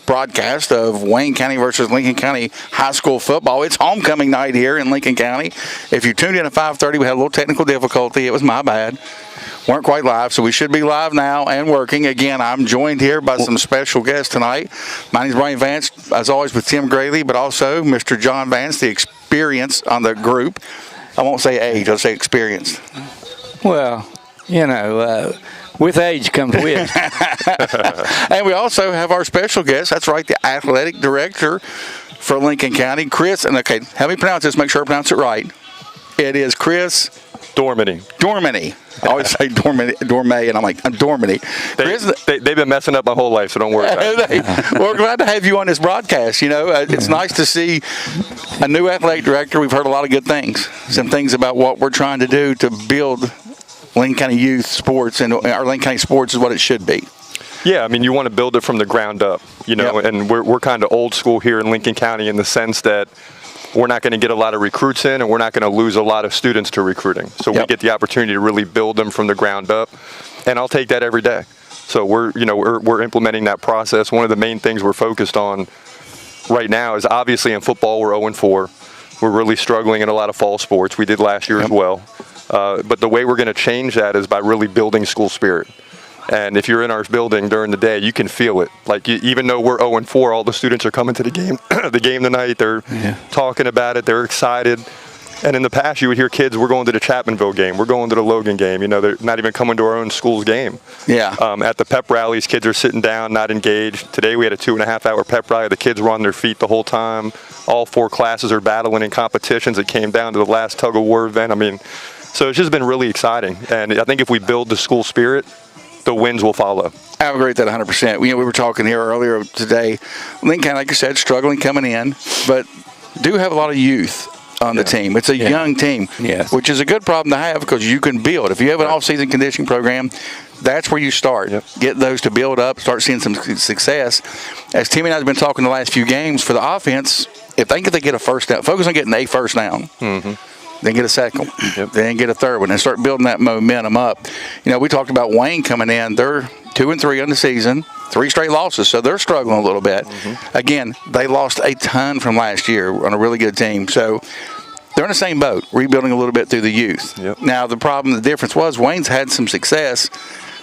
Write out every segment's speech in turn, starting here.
broadcast of Wayne County versus Lincoln County High School football. It's homecoming night here in Lincoln County. If you tuned in at 5:30, we had a little technical difficulty. It was my bad. Weren't quite live, so we should be live now and working. Again, I'm joined here by some special guests tonight. My name is Brian Vance, as always with Tim Graley, but also Mr. John Vance, the experience on the group. I won't say age, I'll say experience. Well, with age comes wisdom. And we also have our special guest. That's right, the athletic director for Lincoln County, Chris. And okay, help me pronounce this. Make sure I pronounce it right. It is Chris Dormany. I always say Dormay, and I'm like, I'm Dormany. They've been messing up my whole life, so don't worry about it. We're glad to have you on this broadcast. It's nice to see a new athletic director. We've heard a lot of good things. Some things about what we're trying to do to build Lincoln County youth sports, and our Lincoln County sports is what it should be. Yeah, I mean, you want to build it from the ground up, Yep. And we're kind of old school here in Lincoln County in the sense that we're not going to get a lot of recruits in, and we're not going to lose a lot of students to recruiting. So Yep. we get the opportunity to really build them from the ground up, and I'll take that every day. So we're implementing that process. One of the main things we're focused on right now is obviously in football we're 0-4. We're really struggling in a lot of fall sports. We did last year Yep. as well. But the way we're going to change that is by really building school spirit. And if you're in our building during the day, you can feel it. Like even though we're 0-4, all the students are coming to the game, tonight. They're talking about it. They're excited. And in the past, you would hear kids, we're going to the Chapmanville game. We're going to the Logan game. They're not even coming to our own school's game. Yeah. At the pep rallies, kids are sitting down, not engaged. Today we had a 2.5-hour pep rally. The kids were on their feet the whole time. All 4 classes are battling in competitions. It came down to the last tug-of-war event. So it's just been really exciting. And I think if we build the school spirit, the wins will follow. I agree with that 100%. We were talking here earlier today. Lincoln County, like you said, struggling coming in, but do have a lot of youth on the team. It's a young team, which is a good problem to have because you can build. If you have an off-season conditioning program, that's where you start. Yep. Get those to build up, start seeing some success. As Timmy and I have been talking the last few games for the offense, if they get a first down, focus on getting a first down. Mm-hmm. Then get a second, then get a third one, and start building that momentum up. We talked about Wayne coming in. They're 2-3 on the season, 3 straight losses, so they're struggling a little bit. Mm-hmm. Again, they lost a ton from last year on a really good team. So they're in the same boat, rebuilding a little bit through the youth. Yep. Now, the difference was Wayne's had some success,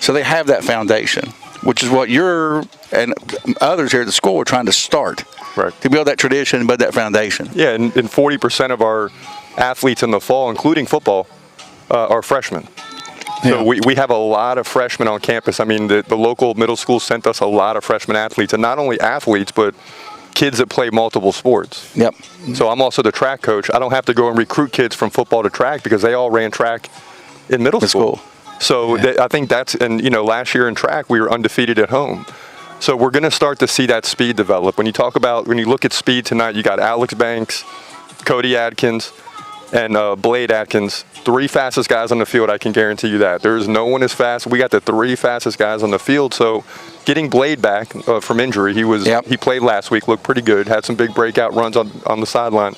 so they have that foundation, which is what you're and others here at the school are trying to start, right, to build that tradition and build that foundation. Yeah, and 40% of our athletes in the fall, including football, are freshmen. So we have a lot of freshmen on campus. The local middle school sent us a lot of freshman athletes, and not only athletes, but kids that play multiple sports. Yep. So I'm also the track coach. I don't have to go and recruit kids from football to track because they all ran track in middle school. So I think that's, and last year in track, we were undefeated at home. So we're going to start to see that speed develop. When you look at speed tonight, you got Alex Banks, Cody Adkins, and Blade Atkins, 3 fastest guys on the field. I can guarantee you that. There's no one as fast. We got the 3 fastest guys on the field. So getting Blade back from injury, he played last week, looked pretty good, had some big breakout runs on the sideline.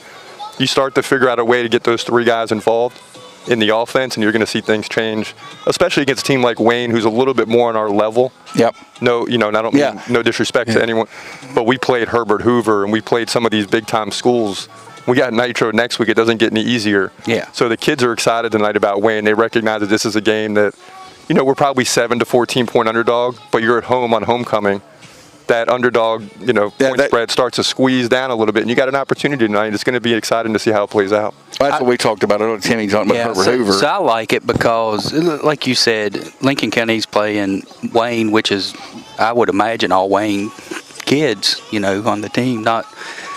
You start to figure out a way to get those 3 guys involved in the offense, and you're going to see things change, especially against a team like Wayne, who's a little bit more on our level. Yep. No, I don't mean no disrespect to anyone, but we played Herbert Hoover, and we played some of these big-time schools. We got Nitro next week. It doesn't get any easier. Yeah. So the kids are excited tonight about Wayne. They recognize that this is a game that, we're probably 7 to 14 point underdog, but you're at home on homecoming. That underdog, point spread starts to squeeze down a little bit, and you got an opportunity tonight. It's going to be exciting to see how it plays out. That's what we talked about. Timmy talking about Herbert Hoover. So I like it because, like you said, Lincoln County's playing Wayne, which is, I would imagine, all Wayne kids, on the team, not.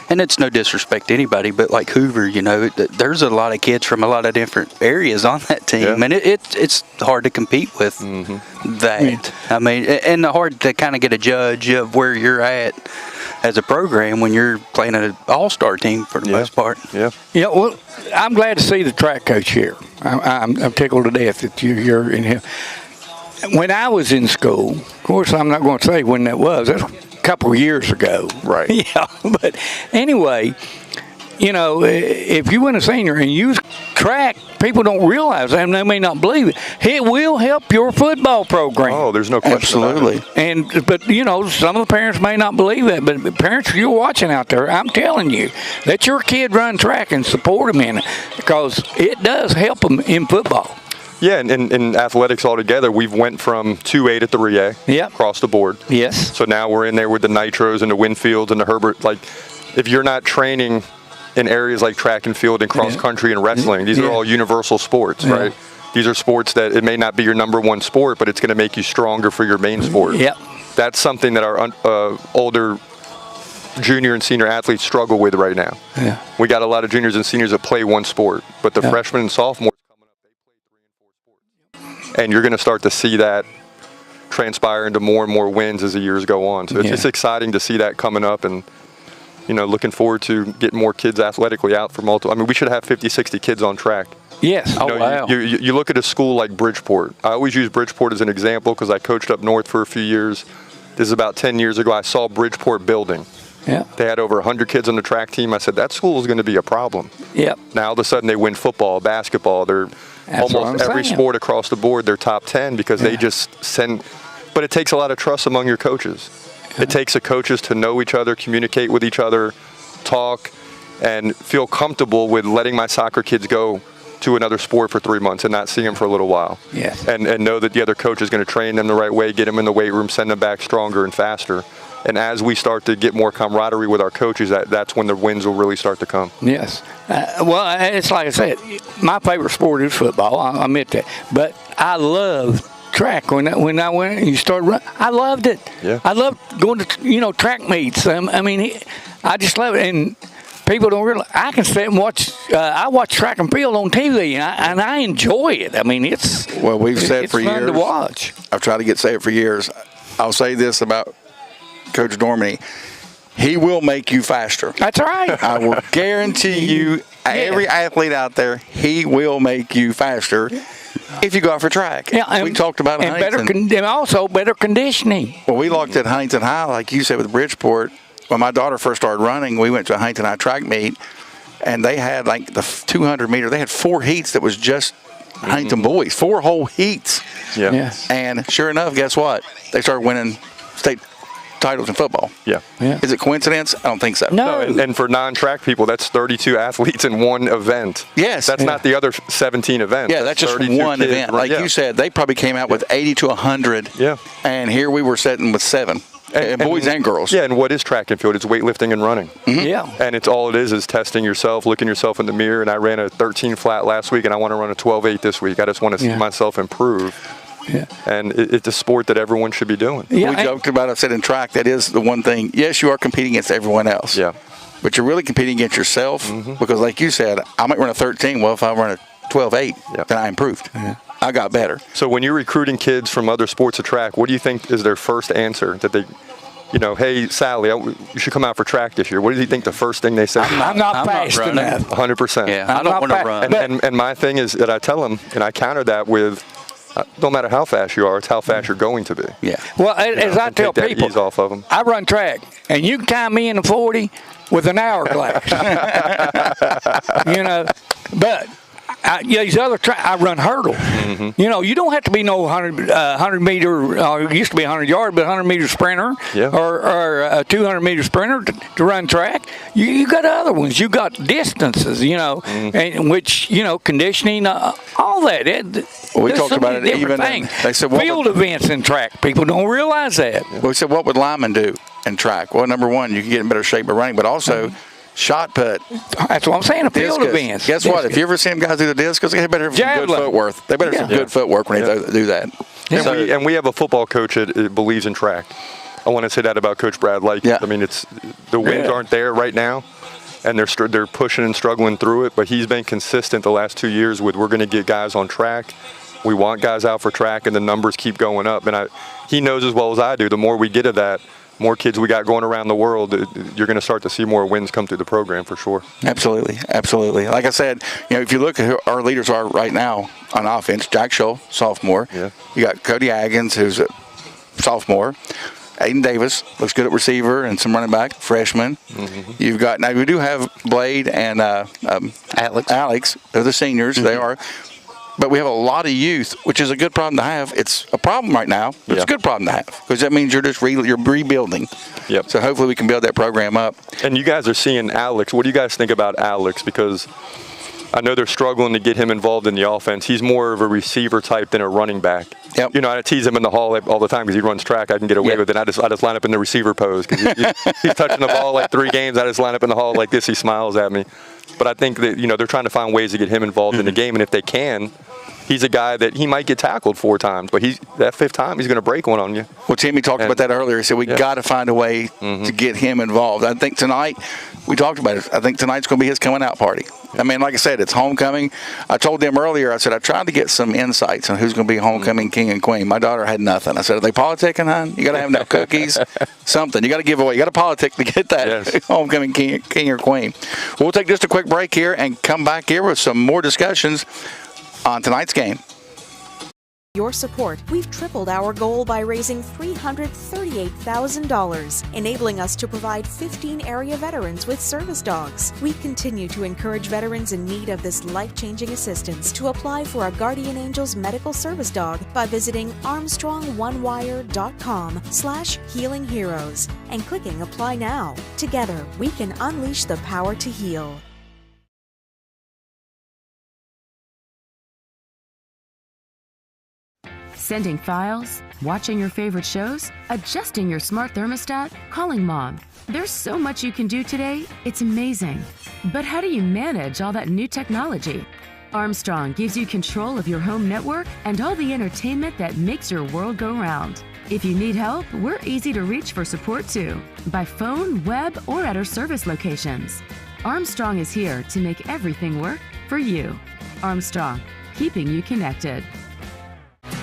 And it's no disrespect to anybody, but like Hoover, there's a lot of kids from a lot of different areas on that team, and it's hard to compete with that. And hard to kind of get a judge of where you're at as a program when you're playing an all-star team for the most part. Yeah. Well, I'm glad to see the track coach here. I'm tickled to death that you're in here. When I was in school, of course, I'm not going to say when that was. That's a couple of years ago. Right. Yeah. But anyway, if you win a senior and use track, people don't realize that, and they may not believe it. It will help your football program. Oh, there's no question. Absolutely. But some of the parents may not believe that. But parents, you're watching out there, I'm telling you, let your kid run track and support them in it, because it does help them in football. Yeah, and in athletics altogether, we've went from 2A to 3A across the board. Yes. So now we're in there with the Nitros and the Winfields and the Herbert. Like, if you're not training in areas like track and field and cross country and wrestling, these are all universal sports, right? These are sports that it may not be your number one sport, but it's going to make you stronger for your main sport. Yep. That's something that our older junior and senior athletes struggle with right now. Yeah. We got a lot of juniors and seniors that play one sport, but the freshmen and sophomores coming up, they play 3 and 4 sports. And you're going to start to see that transpire into more and more wins as the years go on. So it's just exciting to see that coming up, and looking forward to getting more kids athletically out for multiple. I mean, we should have 50, 60 kids on track. Yes. Wow. You look at a school like Bridgeport. I always use Bridgeport as an example because I coached up north for a few years. This is about 10 years ago. I saw Bridgeport building. Yeah. They had over 100 kids on the track team. I said, that school is going to be a problem. Yep. Now all of a sudden they win football, basketball. They're almost every sport across the board. They're top 10 because they just send. But it takes a lot of trust among your coaches. It takes the coaches to know each other, communicate with each other, talk, and feel comfortable with letting my soccer kids go to another sport for 3 months and not see them for a little while. Yes. And know that the other coach is going to train them the right way, get them in the weight room, send them back stronger and faster. And as we start to get more camaraderie with our coaches, that's when the wins will really start to come. Yes. Well, it's like I said, my favorite sport is football. I admit that. But I love track. When I went and you started running, I loved it. Yeah. I loved going to track meets. I mean, I just love it. And people don't realize I can sit and watch. I watch track and field on TV, and I enjoy it. I mean, we've said for years. It's fun to watch. I've tried to say it for years. I'll say this about Coach Dormany: he will make you faster. That's right. I will guarantee you, every athlete out there, he will make you faster. If you go out for track. Yeah, we talked about and also better conditioning. Well, we looked at Huntington High, like you said, with Bridgeport. When my daughter first started running, we went to a Huntington High track meet, and they had like the 200 meter. They had 4 heats that was just Huntington boys, 4 whole heats. Yeah. Yes. And sure enough, guess what? They started winning state titles in football. Yeah. Is it coincidence? I don't think so. No. And for non-track people, that's 32 athletes in one event. Yes. That's not the other 17 events. Yeah, that's just one event. Like you said, they probably came out with 80 to 100. Yeah. And here we were sitting with 7. And boys and girls. Yeah, and what is track and field? It's weightlifting and running. Mm-hmm. Yeah. And it's all it is testing yourself, looking yourself in the mirror. And I ran a 13 flat last week, and I want to run a 12.8 this week. I just want to see myself improve. Yeah. And it's a sport that everyone should be doing. Yeah, we joked about it. I said in track, that is the one thing. Yes, you are competing against everyone else. Yeah. But you're really competing against yourself because, like you said, I might run a 13. Well, if I run a 12.8, then I improved. Yeah. I got better. So when you're recruiting kids from other sports of track, what do you think is their first answer that they, hey, Sally, you should come out for track this year? What do you think the first thing they say? I'm not fast enough. 100%. Yeah, I don't want to run. And my thing is that I tell them, and I counter that with, no matter how fast you are, it's how fast you're going to be. Yeah. Well, as I tell people, ease off of them. I run track, and you can time me in the 40 with an hourglass. But these other I run hurdle. Mm-hmm. You don't have to be no 100 meter. It used to be 100 yard, but 100 meter sprinter or a 200 meter sprinter to run track. You got other ones. You got distances. And which conditioning, all that. We talked about it even. They said field events in track. People don't realize that. Well, we said, what would linemen do in track? Well, number one, you can get in better shape by running, but also. Shot put. That's what I'm saying. Field events. Guess what? If you ever see them guys do the discus, they better have some good footwork. They better have some good footwork when they do that. And we have a football coach that believes in track. I want to say that about Coach Brad. I mean, it's the wins aren't there right now, and they're pushing and struggling through it. But he's been consistent the last 2 years with we're going to get guys on track. We want guys out for track, and the numbers keep going up. And he knows as well as I do. The more we get of that, more kids we got going around the world, you're going to start to see more wins come through the program for sure. Absolutely. Like I said, if you look at who our leaders are right now on offense, Jack Shull, sophomore. Yeah. You got Cody Aggins, who's a sophomore. Aiden Davis looks good at receiver and some running back, freshman. You've got, now we do have Blade and Alex. They're the seniors. They are. But we have a lot of youth, which is a good problem to have. It's a problem right now, but it's a good problem to have because that means you're just you're rebuilding. Yep. So hopefully we can build that program up. And you guys are seeing Alex. What do you guys think about Alex? Because I know they're struggling to get him involved in the offense. He's more of a receiver type than a running back. Yep. You know, I tease him in the hall all the time because he runs track. I can get away with it. I just line up in the receiver pose because he's touching the ball like 3 games. I just line up in the hall like this. He smiles at me. But I think that, you know, they're trying to find ways to get him involved in the game. And if they can, he's a guy that he might get tackled 4 times, but that 5th time he's going to break one on you. Well, Timmy talked about that earlier. He said we got to find a way to get him involved. I think tonight, we talked about it, I think tonight's going to be his coming out party. I mean, like I said, it's homecoming. I told them earlier, I said, I tried to get some insights on who's going to be homecoming king and queen. My daughter had nothing. I said, are they politicking, hon? You got to have no cookies, something. You got to give away. You got to politic to get that homecoming king or queen. We'll take just a quick break here and come back here with some more discussions on tonight's game. Your support, we've tripled our goal by raising $338,000, enabling us to provide 15 area veterans with service dogs. We continue to encourage veterans in need of this life-changing assistance to apply for a Guardian Angels medical service dog by visiting ArmstrongOneWire.com/healingheroes and clicking Apply Now. Together, we can unleash the power to heal. Sending files, watching your favorite shows, adjusting your smart thermostat, calling mom. There's so much you can do today, it's amazing. But how do you manage all that new technology? Armstrong gives you control of your home network and all the entertainment that makes your world go round. If you need help, we're easy to reach for support too, by phone, web, or at our service locations. Armstrong is here to make everything work for you. Armstrong, keeping you connected.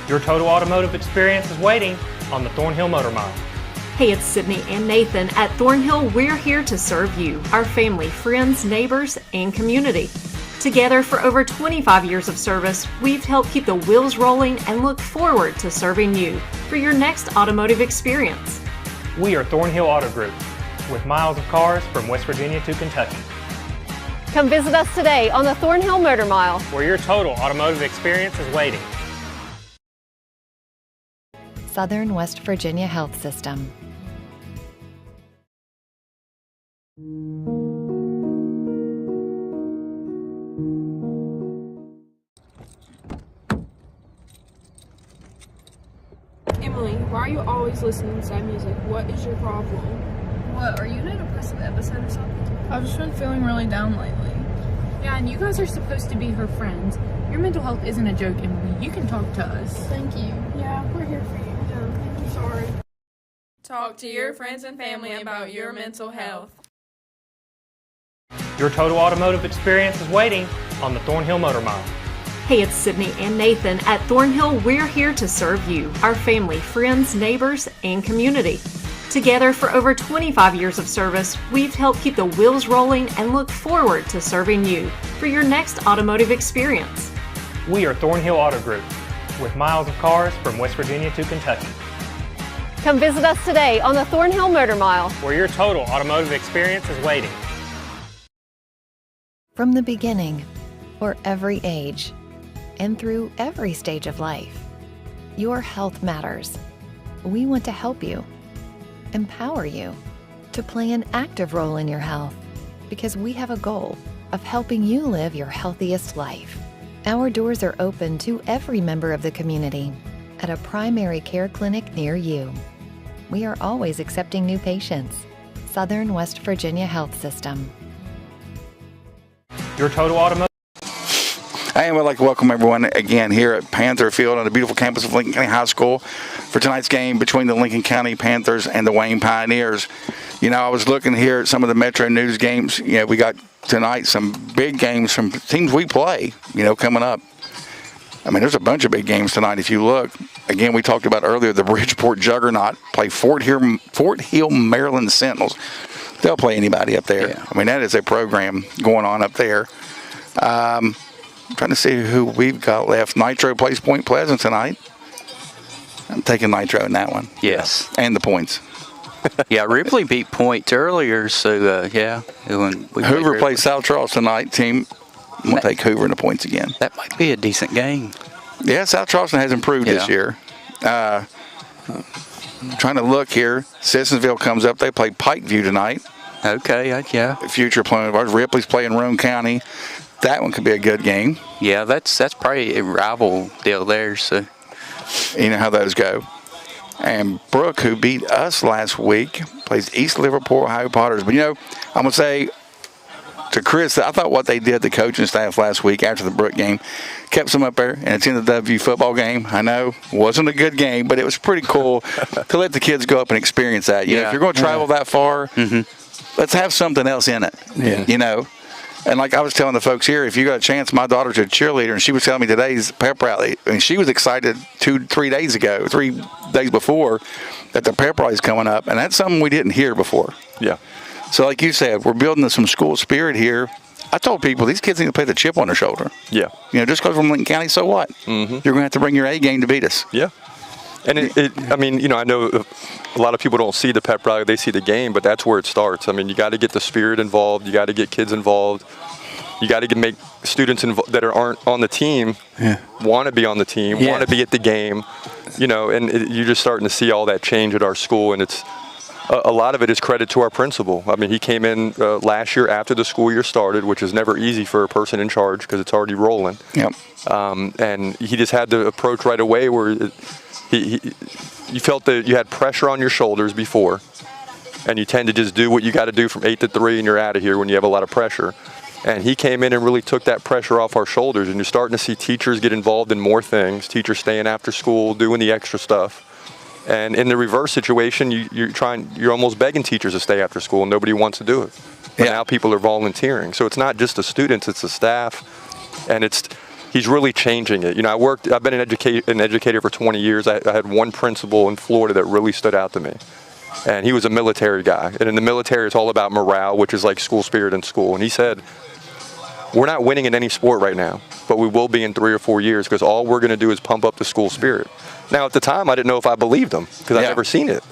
Your total automotive experience is waiting on the Thornhill Motor Mile. Hey, it's Sydney and Nathan. At Thornhill, we're here to serve you, our family, friends, neighbors, and community. Together for over 25 years of service, we've helped keep the wheels rolling and look forward to serving you for your next automotive experience. We are Thornhill Auto Group, with miles of cars from West Virginia to Kentucky. Come visit us today on the Thornhill Motor Mile, where your total automotive experience is waiting. Southern West Virginia Health System. Emily, why are you always listening to sad music? What is your problem? What, are you in a depressive episode or something? I've just been feeling really down lately. Yeah, and you guys are supposed to be her friends. Your mental health isn't a joke, Emily. You can talk to us. Thank you. Yeah, we're here for you. I'm sorry. Talk to your friends and family about your mental health. Your total automotive experience is waiting on the Thornhill Motor Mile. Hey, it's Sydney and Nathan. At Thornhill, we're here to serve you, our family, friends, neighbors, and community. Together for over 25 years of service, we've helped keep the wheels rolling and look forward to serving you for your next automotive experience. We are Thornhill Auto Group, with miles of cars from West Virginia to Kentucky. Come visit us today on the Thornhill Motor Mile, where your total automotive experience is waiting. From the beginning, for every age, and through every stage of life, your health matters. We want to help you, empower you, to play an active role in your health, because we have a goal of helping you live your healthiest life. Our doors are open to every member of the community at a primary care clinic near you. We are always accepting new patients. Southern West Virginia Health System. Your total automotive. And we'd like to welcome everyone again here at Panther Field on the beautiful campus of Lincoln County High School for tonight's game between the Lincoln County Panthers and the Wayne Pioneers. You know, I was looking here at some of the Metro News games. You know, we got tonight some big games from teams we play, you know, coming up. I mean, there's a bunch of big games tonight if you look. Again, we talked about earlier the Bridgeport Juggernaut play Fort Hill, Maryland Sentinels. They'll play anybody up there. Yeah. I mean, that is a program going on up there. I'm trying to see who we've got left. Nitro plays Point Pleasant tonight. I'm taking Nitro in that one. Yes. And the points. Yeah, Ripley beat Point earlier, so yeah. Hoover plays South Charles tonight. Team, I'm going to take Hoover in the points again. That might be a decent game. Yeah, South Charleston has improved this year. Trying to look here. Sissonsville comes up. They play Pikeview tonight. Okay, yeah. Future opponent of ours. Ripley's playing Roane County. That one could be a good game. Yeah, that's probably a rival deal there. So you know how those go. And Brooke, who beat us last week, plays East Liverpool Ohio Potters. But, I'm going to say to Chris, I thought what they did, the coaching staff last week after the Brooke game, kept them up there, and it's in the W football game. I know, wasn't a good game, but it was pretty cool to let the kids go up and experience that. You know, if you're going to travel that far, let's have something else in it, And like I was telling the folks here, if you got a chance, my daughter's a cheerleader, and she was telling me today's pep rally, and she was excited 3 days before, that the pep rally's coming up, and that's something we didn't hear before. Yeah. So like you said, we're building some school spirit here. I told people, these kids need to play the chip on their shoulder. Yeah. Just because we're from Lincoln County, so what? You're going to have to bring your A game to beat us. Yeah. And I know a lot of people don't see the pep rally, they see the game, but that's where it starts. I mean, you got to get the spirit involved, you got to get kids involved, you got to make students that aren't on the team want to be on the team, want to be at the game, and you're just starting to see all that change at our school, and it's a lot of it is credit to our principal. I mean, he came in last year after the school year started, which is never easy for a person in charge because it's already rolling. Yep. And he just had the approach right away where you felt that you had pressure on your shoulders before, and you tend to just do what you got to do from 8 to 3 and you're out of here when you have a lot of pressure. And he came in and really took that pressure off our shoulders, and you're starting to see teachers get involved in more things, teachers staying after school, doing the extra stuff. And in the reverse situation, you're almost begging teachers to stay after school, and nobody wants to do it. But now people are volunteering. So it's not just the students, it's the staff, and he's really changing it. I've been an educator for 20 years. I had one principal in Florida that really stood out to me. And he was a military guy. And in the military, it's all about morale, which is like school spirit in school. And he said, we're not winning in any sport right now, but we will be in 3 or 4 years because all we're going to do is pump up the school spirit. Now, at the time, I didn't know if I believed him because I'd never seen it.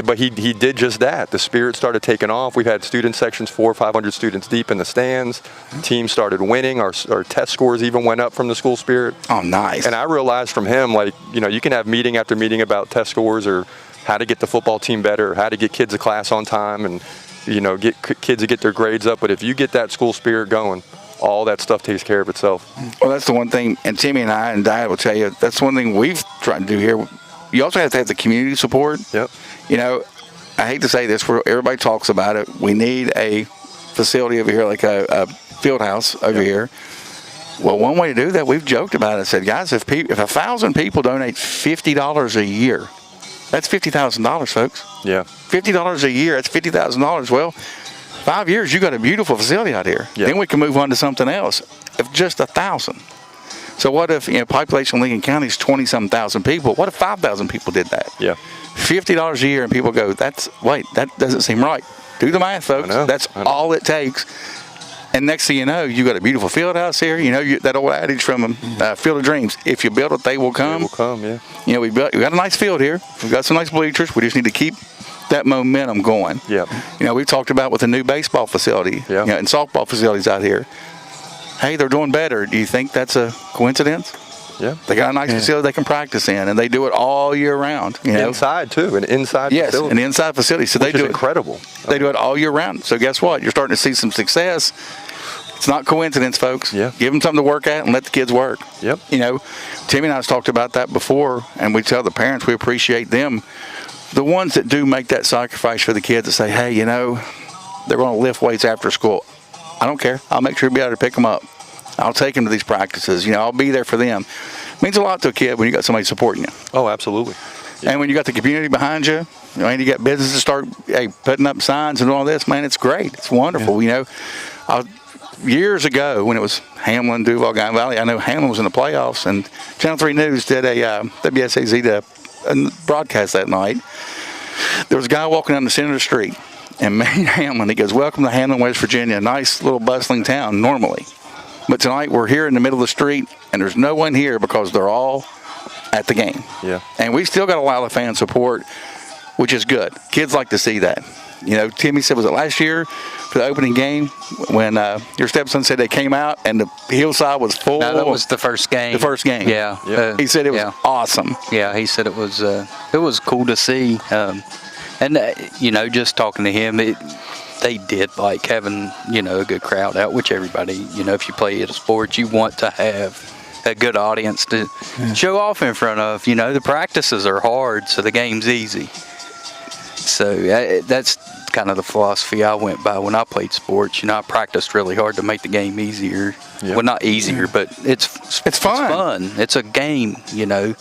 But he did just that. The spirit started taking off. We've had student sections 400 or 500 students deep in the stands. Teams started winning. Our test scores even went up from the school spirit. Oh, nice. And I realized from him, you can have meeting after meeting about test scores or how to get the football team better, or how to get kids to class on time and, get kids to get their grades up. But if you get that school spirit going, all that stuff takes care of itself. Well, that's the one thing, and Timmy and I and Dad will tell you, that's one thing we've tried to do here. You also have to have the community support. Yep. I hate to say this, everybody talks about it. We need a facility over here, like a field house over here. Well, one way to do that, we've joked about it. I said, guys, if 1,000 people donate $50 a year, that's $50,000, folks. Yeah. $50 a year, that's $50,000. Well, 5 years, you got a beautiful facility out here. Yeah. Then we can move on to something else. If just 1,000. So what if population in Lincoln County is 20-some thousand people? What if 5,000 people did that? Yeah. $50 a year, and people go, that doesn't seem right. Do the math, folks. That's all it takes. And next thing you know, you got a beautiful field house here. That old adage from Field of Dreams: if you build it, they will come. They will come. Yeah. We got a nice field here. We've got some nice bleachers. We just need to keep that momentum going. Yeah. We've talked about with the new baseball facility, and softball facilities out here. Hey, they're doing better. Do you think that's a coincidence? Yeah. They got a nice facility they can practice in, and they do it all year round. Inside, too, an inside facility. Yes, an inside facility. So they do it incredible. They do it all year round. So guess what? You're starting to see some success. It's not coincidence, folks. Yeah. Give them something to work at and let the kids work. Yep. Timmy and I have talked about that before, and we tell the parents we appreciate them. The ones that do make that sacrifice for the kids to say, hey, they're going to lift weights after school. I don't care. I'll make sure to be able to pick them up. I'll take them to these practices. I'll be there for them. It means a lot to a kid when you got somebody supporting you. Oh, absolutely. Yeah. And when you got the community behind you, and you got businesses start putting up signs and all this, man, it's great. It's wonderful. Yeah. Years ago when it was Hamlin, Duval, Guy Valley, I know Hamlin was in the playoffs, and Channel 3 News did WSAZ did a broadcast that night. There was a guy walking down the center of the street, and Maine Hamlin, he goes, welcome to Hamlin, West Virginia, a nice little bustling town normally. But tonight we're here in the middle of the street, and there's no one here because they're all at the game. Yeah. And we still got a lot of fan support, which is good. Kids like to see that. You know, Timmy said, was it last year for the opening game when your stepson said they came out and the hillside was full? No, that was the first game. The first game. Yeah. He said it was awesome. Yeah, he said it was cool to see. You know, just talking to him, they did like having, you know, a good crowd out, which everybody, you know, if you play at a sport, you want to have a good audience to show off in front of. You know, the practices are hard, so the game's easy. So that's kind of the philosophy I went by when I played sports. You know, I practiced really hard to make the game easier. Yep. Well, not easier, but it's fun. It's fun. It's a game, you know.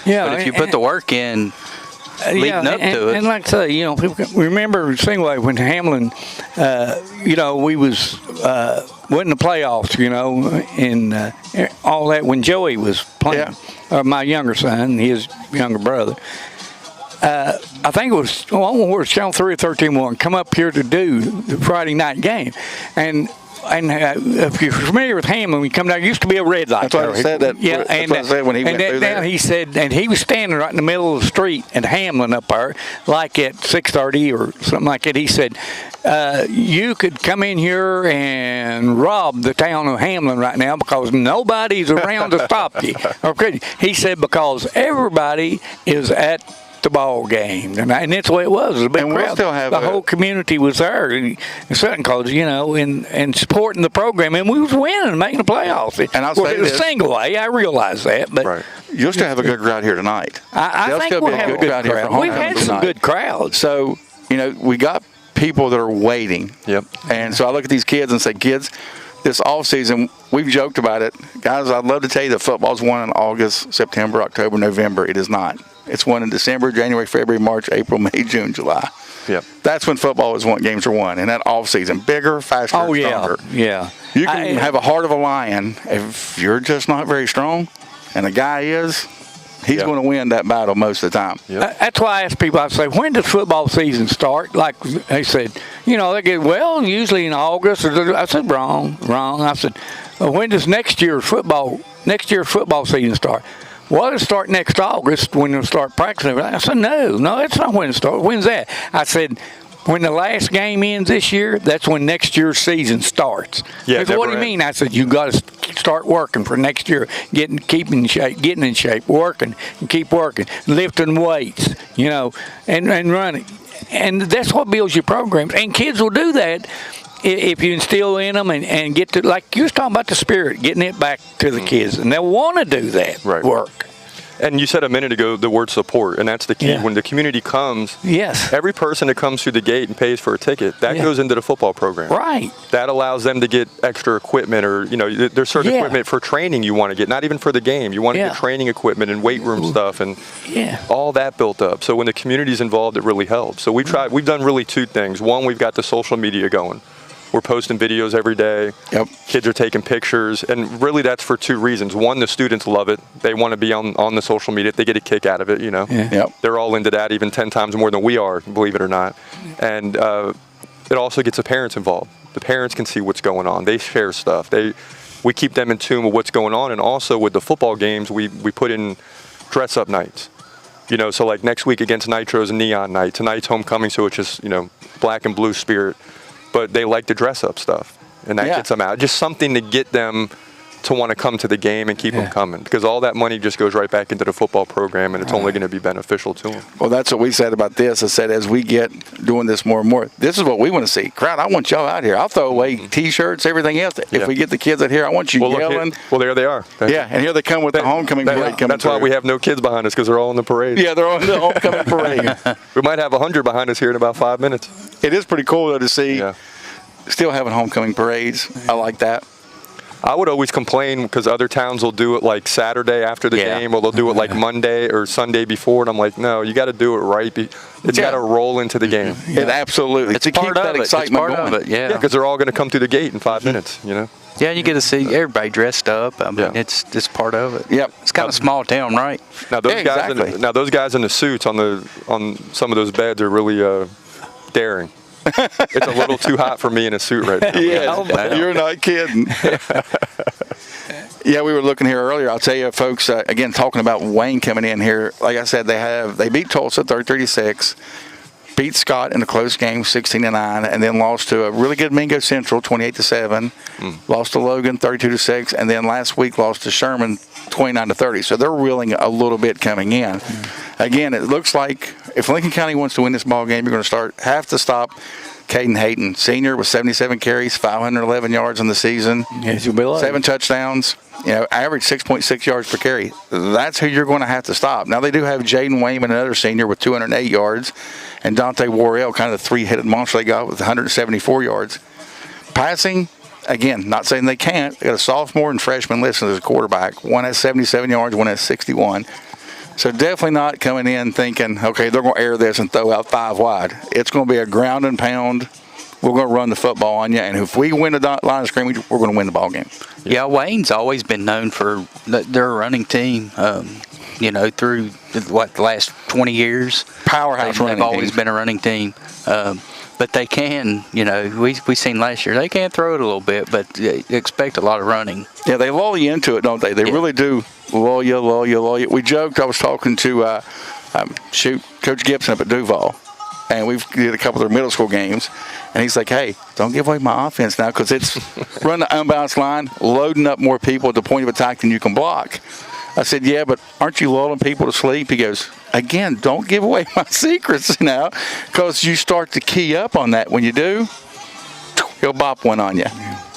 Yeah. But if you put the work in leading up to it. And like I say, you know, people remember Singway when Hamlin, you know, we was went in the playoffs, you know, and all that when Joey was playing. My younger son, his younger brother. I think it was Channel 3 or 13-1 come up here to do the Friday night game, and if you're familiar with Hamlin, when you come down, there used to be a red light. That's what I said. That's what I said when he went through there. He said, and he was standing right in the middle of the street at Hamlin up there, like at 6:30 or something like that. He said, you could come in here and rob the town of Hamlin right now because nobody's around to stop you. He said, because everybody is at the ball game, and that's the way it was. It was a big crowd. Still have the whole community was there, and Sutton College, you know, and supporting the program, and we was winning, making the playoffs. And I'll say it was single A. I realize that, but you'll still have a good crowd here tonight. I think we'll have a good crowd. We've had some good crowds. So you know, we got people that are waiting. Yep. And so I look at these kids and say, kids, this off season, we've joked about it, guys. I'd love to tell you that football's won in August, September, October, November. It is not. It's won in December, January, February, March, April, May, June, July. Yep. That's when football is won. Games are won. And that off season, bigger, faster, stronger. Yeah. You can have a heart of a lion if you're just not very strong, and the guy is. He's going to win that battle most of the time. That's why I ask people, I say, when does football season start? Like they said, you know, they get, well, usually in August. I said, wrong. I said, well, when does next year's football season start? Well, it'll start next August when they'll start practicing. I said, no, that's not when it starts. When's that? I said, when the last game ends this year, that's when next year's season starts. Yeah, what do you mean? I said, you got to start working for next year, getting in shape, working, and keep working, lifting weights, you know, and running. And that's what builds your programs. And kids will do that if you instill in them and get to, like you was talking about the spirit, getting it back to the kids. And they'll want to do that work. And you said a minute ago the word support, and that's the key. When the community comes, every person that comes through the gate and pays for a ticket, that goes into the football program. Right. That allows them to get extra equipment, or, you know, there's certain equipment for training you want to get, not even for the game. You want to get training equipment and weight room stuff and all that built up. So when the community's involved, it really helps. So we've done really two things. One, we've got the social media going. We're posting videos every day. Kids are taking pictures. And really that's for two reasons. One, the students love it. They want to be on the social media. They get a kick out of it, you know. They're all into that, even 10 times more than we are, believe it or not. And it also gets the parents involved. The parents can see what's going on. They share stuff. We keep them in tune with what's going on. And also with the football games, we put in dress-up nights. You know, so like next week against Nitro's a neon night. Tonight's homecoming, so it's just, you know, black and blue spirit. But they like to dress up stuff, and that gets them out. Just something to get them to want to come to the game and keep them coming, because all that money just goes right back into the football program, and it's only going to be beneficial to them. Well, that's what we said about this. I said, as we get doing this more and more, this is what we want to see. Crowd, I want y'all out here. I'll throw away T-shirts, everything else. If we get the kids out here, I want you yelling. Well, there they are. And here they come with the homecoming parade coming That's why we have no kids behind us, because they're all in the parade. Yeah, they're all in the homecoming parade. We might have 100 behind us here in about 5 minutes. It is pretty cool, though, to see still having homecoming parades. I like that. I would always complain because other towns will do it like Saturday after the game, or they'll do it like Monday or Sunday before, and I'm like, no, you got to do it right. It's got to roll into the game. It absolutely. It's to keep that excitement going. Because they're all going to come through the gate in 5 minutes, you know. Yeah, you get to see everybody dressed up. I mean, it's part of it. Yep. It's kind of small town, right? Now those guys in the suits on some of those beds are really daring. It's a little too hot for me in a suit right now. Yeah, you're not kidding. Yeah, we were looking here earlier. I'll tell you, folks, again, talking about Wayne coming in here, like I said, they beat Tulsa 33-6, beat Scott in a close game 16-9, and then lost to a really good Mingo Central 28-7, lost to Logan 32-6, and then last week lost to Sherman 29-30. So they're reeling a little bit coming in. Again, it looks like if Lincoln County wants to win this ball game, you're going to have to stop Caden Hayton, senior, with 77 carries, 511 yards on the season, 7 touchdowns, average 6.6 yards per carry. That's who you're going to have to stop. Now, they do have Jaden Wayman, another senior, with 208 yards, and Dante Warrell, kind of the three-headed monster they got, with 174 yards. Passing, again, not saying they can't. They got a sophomore and freshman listed as a quarterback. One has 77 yards, one has 61. So definitely not coming in thinking, okay, they're going to air this and throw out 5 wide. It's going to be a ground and pound. We're going to run the football on you, and if we win the line of scrimmage, we're going to win the ball game. Yeah, Wayne's always been known for their running team. Through the last 20 years, powerhouse running team. They've always been a running team. But they can, we seen last year, they can throw it a little bit, but expect a lot of running. Yeah, they lull you into it, don't they? They really do lull you. We joked, I was talking to, Coach Gibson up at Duval, and we've did a couple of their middle school games, and he's like, hey, don't give away my offense now, because it's run the unbalanced line, loading up more people at the point of attack than you can block. I said, yeah, but aren't you lulling people to sleep? He goes, again, don't give away my secrets now, because you start to key up on that. When you do, he'll bop one on you.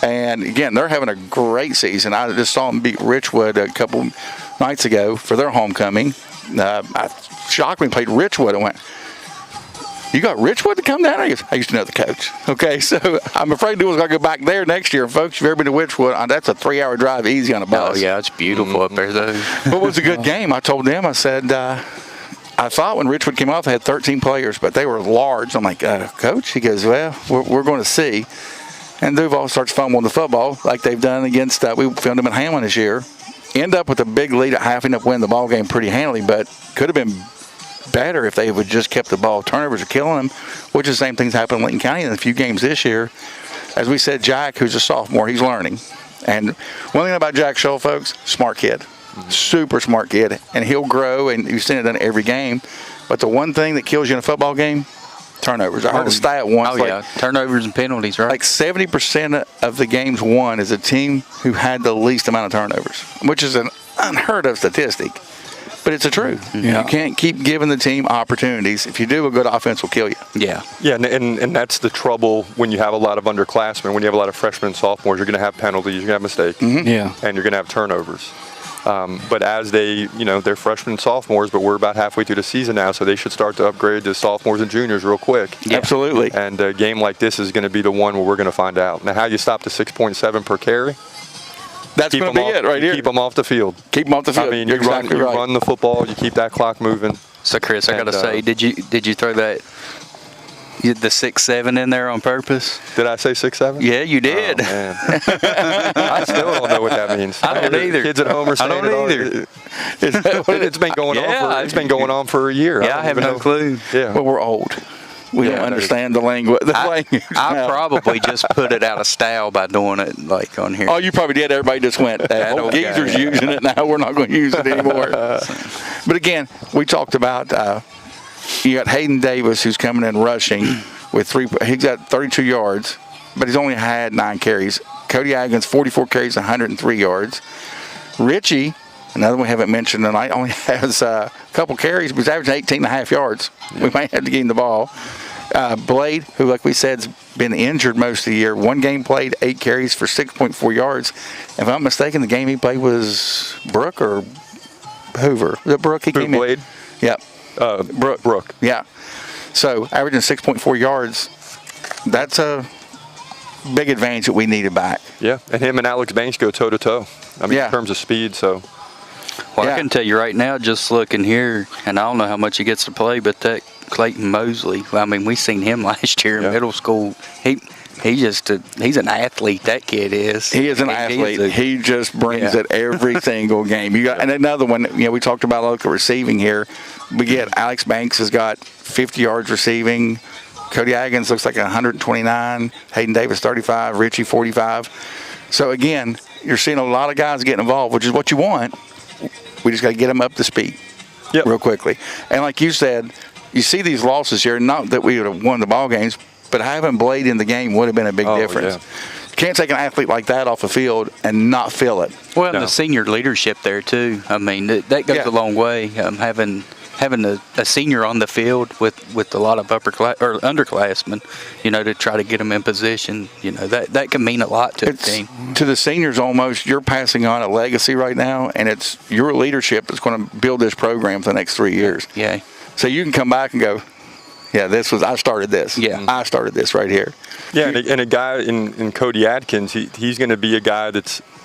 And, again, they're having a great season. I just saw them beat Richwood a couple nights ago for their homecoming. I shocked when we played Richwood. I went, you got Richwood to come down? I used to know the coach. Okay, so I'm afraid Duval's got to go back there next year. Folks, if you've ever been to Richwood, that's a 3-hour drive easy on a bus. Oh, yeah, it's beautiful up there, though. But it was a good game. I told them, I said, I thought when Richwood came off, they had 13 players, but they were large. I'm like, Coach? He goes, well, we're going to see. And Duval starts fumbling the football like they've done against, we filmed them in Hamlin this year. End up with a big lead at half, end up winning the ball game pretty handily, but could have been better if they would just kept the ball. Turnovers are killing them, which is the same thing's happened in Lincoln County in a few games this year. As we said, Jack, who's a sophomore, he's learning. And one thing about Jack Shull, folks, smart kid. Super smart kid. And he'll grow, and you've seen it done every game. But the one thing that kills you in a football game, turnovers. I heard a stat once. Oh, yeah. Turnovers and penalties, right? Like 70% of the games won is a team who had the least amount of turnovers, which is an unheard of statistic. But it's the truth. You can't keep giving the team opportunities. If you do, a good offense will kill you. Yeah. Yeah, and that's the trouble when you have a lot of underclassmen, when you have a lot of freshmen and sophomores, you're going to have penalties, you're going to have mistakes, and you're going to have turnovers. But as they're freshmen and sophomores, but we're about halfway through the season now, so they should start to upgrade to sophomores and juniors real quick. Yeah. Absolutely. And a game like this is going to be the one where we're going to find out. Now, how you stop the 6.7 per carry? That's going to be it right here. Keep them off the field. Keep them off the field. I mean, you run the football, you keep that clock moving. So, Chris, I got to say, did you throw the 6-7 in there on purpose? Did I say 6-7? Yeah, you did. Oh, man. I still don't know what that means. I don't either. Kids at home are saying I don't either. It's been going on. It's been going on for a year. Yeah, I have no clue. Yeah. Well, we're old. We don't understand the language. I probably just put it out of style by doing it like on here. Oh, you probably did. Everybody just went, geezer's using it now. We're not going to use it anymore. But again, we talked about you got Hayden Davis, who's coming in rushing with he's got 32 yards, but he's only had 9 carries. Cody Aggins, 44 carries, 103 yards. Richie, another one we haven't mentioned tonight, only has a couple carries, but he's averaging 18.5 yards. We might have to get him the ball. Blade, who, like we said, has been injured most of the year. 1 game played, 8 carries for 6.4 yards. If I'm not mistaken, the game he played was Brooke or Hoover. Was it Brooke? Blade? Yep. Brooke. Yeah. So, averaging 6.4 yards, that's a big advantage that we needed back. Yeah, and him and Alex Banks go toe-to-toe. I mean, in terms of speed, so. Well, I can tell you right now, just looking here, and I don't know how much he gets to play, but that Clayton Mosley, I mean, we seen him last year in middle school. He's an athlete, that kid is. He is an athlete. He just brings it every single game. And another one, we talked about local receiving here. We get Alex Banks has got 50 yards receiving. Cody Aggins looks like 129. Hayden Davis, 35. Richie, 45. So, again, you're seeing a lot of guys getting involved, which is what you want. We just got to get them up to speed real quickly. And like you said, you see these losses here, not that we would have won the ball games, but having Blade in the game would have been a big difference. Yeah. You can't take an athlete like that off the field and not feel it. Well, and the senior leadership there, too. I mean, that goes a long way, having a senior on the field with a lot of underclassmen, to try to get them in position, that can mean a lot to the team. To the seniors, almost, you're passing on a legacy right now, and it's your leadership that's going to build this program for the next 3 years. Yeah. So you can come back and go, I started this. Yeah. I started this right here. Yeah, and a guy in Cody Atkins, he's going to be a guy